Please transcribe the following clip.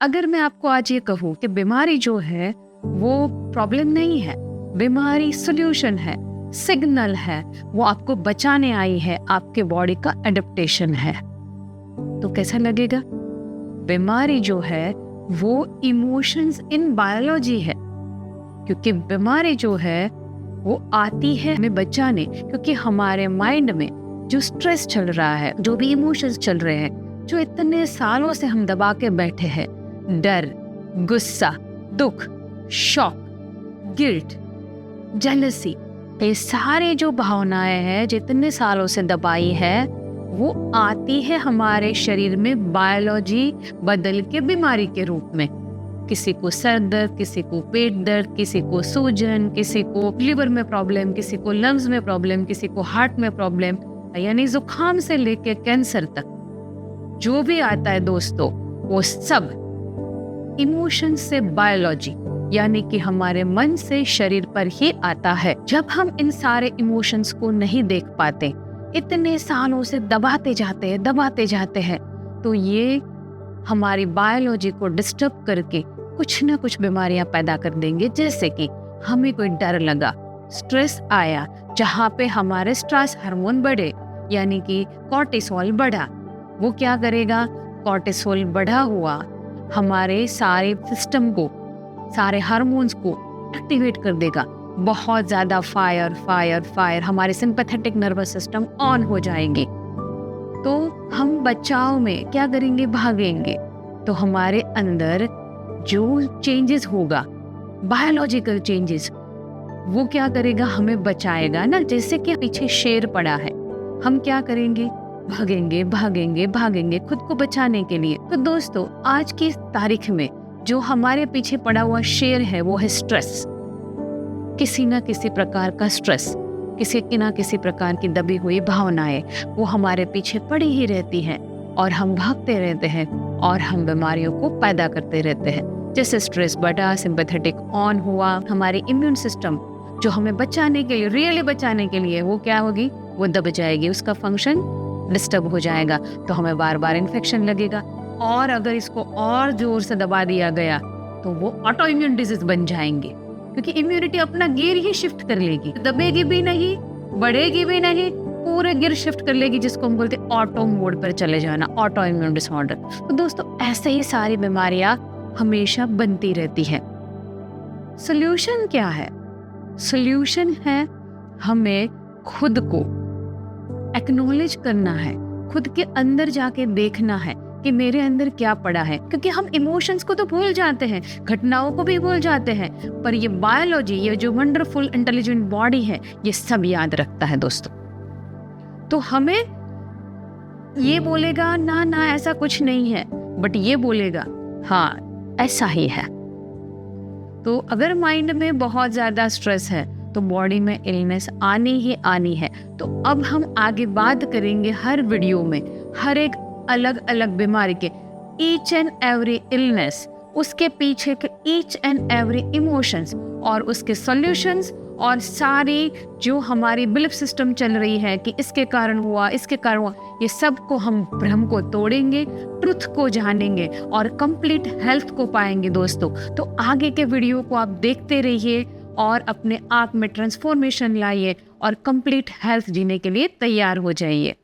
अगर मैं आपको आज ये कहूँ कि बीमारी जो है वो प्रॉब्लम नहीं है, बीमारी सॉल्यूशन है, सिग्नल है, वो आपको बचाने आई है, आपके बॉडी का एडेप्टेशन है, तो कैसा लगेगा? बीमारी जो है वो इमोशंस इन बायोलॉजी है, क्योंकि बीमारी जो है वो आती है हमें बचाने, क्योंकि हमारे माइंड में जो स्ट्रेस चल रहा है, जो भी इमोशंस चल रहे हैं, जो इतने सालों से हम दबा के बैठे हैं, डर, गुस्सा, दुख, शॉक, गिल्ट, जेलसी, ये सारे जो भावनाएं हैं जितने सालों से दबाई है, वो आती है हमारे शरीर में बायोलॉजी बदल के बीमारी के रूप में। किसी को सर दर्द, किसी को पेट दर्द, किसी को सूजन, किसी को लिवर में प्रॉब्लम, किसी को लंग्स में प्रॉब्लम, किसी को हार्ट में प्रॉब्लम, यानी जुकाम से लेके कैंसर तक जो भी आता है दोस्तों, वो सब इमोशन से बायोलॉजी यानी कि हमारे मन से शरीर पर ही आता है। जब हम इन सारे इमोशंस को नहीं देख पाते, इतने सालों से दबाते जाते हैं, तो ये हमारी बायोलॉजी को डिस्टर्ब करके कुछ ना कुछ बीमारियां पैदा कर देंगे। जैसे कि हमें कोई डर लगा, स्ट्रेस आया, जहाँ पे हमारे स्ट्रेस हार्मोन बढ़े यानी कि कॉर्टिसोल बढ़ा, वो क्या करेगा? कॉर्टिसोल बढ़ा हुआ हमारे सारे सिस्टम को, सारे हार्मोन्स को एक्टिवेट कर देगा। बहुत ज़्यादा फायर हमारे सिंपैथेटिक नर्वस सिस्टम ऑन हो जाएंगे। तो हम बचाव में क्या करेंगे? भागेंगे। तो हमारे अंदर जो चेंजेस होगा, बायोलॉजिकल चेंजेस, वो क्या करेगा? हमें बचाएगा ना। जैसे कि पीछे शेर पड़ा है, हम क्या करेंगे? भागेंगे खुद को बचाने के लिए। तो दोस्तों, आज की तारीख में जो हमारे पीछे पड़ा हुआ शेर है वो है स्ट्रेस। किसी ना किसी प्रकार का स्ट्रेस, किसी ना किसी प्रकार की दबी हुई भावनाएं, वो हमारे पीछे पड़ी ही रहती हैं और हम भागते रहते हैं और हम बीमारियों को पैदा करते रहते हैं। जैसे स्ट्रेस बढ़ा, सिंपैथेटिक ऑन हुआ, हमारी इम्यून सिस्टम जो हमें बचाने के लिए, रियली बचाने के लिए, वो क्या होगी? वो दब जाएगी, उसका फंक्शन डिस्टर्ब हो जाएगा, तो हमें बार बार इन्फेक्शन लगेगा। और अगर इसको और जोर से दबा दिया गया तो वो ऑटो इम्यून डिजीज बन जाएंगे, क्योंकि इम्यूनिटी अपना गियर ही शिफ्ट कर लेगी, दबेगी भी नहीं, बढ़ेगी भी नहीं, पूरे गियर शिफ्ट कर लेगी, जिसको हम बोलते हैं ऑटो मोड पर चले जाना, ऑटो इम्यून डिसऑर्डर। तो दोस्तों, ऐसे ही सारी बीमारियां हमेशा बनती रहती है। सोल्यूशन क्या है? सोल्यूशन है हमें खुद को एक्नॉलेज करना है, खुद के अंदर जाके देखना है कि मेरे अंदर क्या पड़ा है, क्योंकि हम इमोशंस को तो भूल जाते हैं, घटनाओं को भी भूल जाते हैं, पर ये बायोलॉजी, ये जो वंडरफुल इंटेलिजेंट बॉडी है, ये सब याद रखता है दोस्तों। तो हमें ये बोलेगा ना ऐसा कुछ नहीं है, बट ये बोलेगा हाँ ऐसा ही है। तो अगर माइंड में बहुत ज्यादा स्ट्रेस है तो बॉडी में इलनेस आनी ही आनी है। तो अब हम आगे बात करेंगे हर वीडियो में हर एक अलग अलग बीमारी के, ईच एंड एवरी इलनेस, उसके पीछे के ईच एंड एवरी इमोशंस और उसके सॉल्यूशंस, और सारी जो हमारी बिलीफ सिस्टम चल रही है कि इसके कारण हुआ, ये सब को हम भ्रम को तोड़ेंगे, ट्रुथ को जानेंगे और कंप्लीट हेल्थ को पाएंगे दोस्तों। तो आगे के वीडियो को आप देखते रहिए और अपने आप में ट्रांसफॉर्मेशन लाइए और कंप्लीट हेल्थ जीने के लिए तैयार हो जाइए।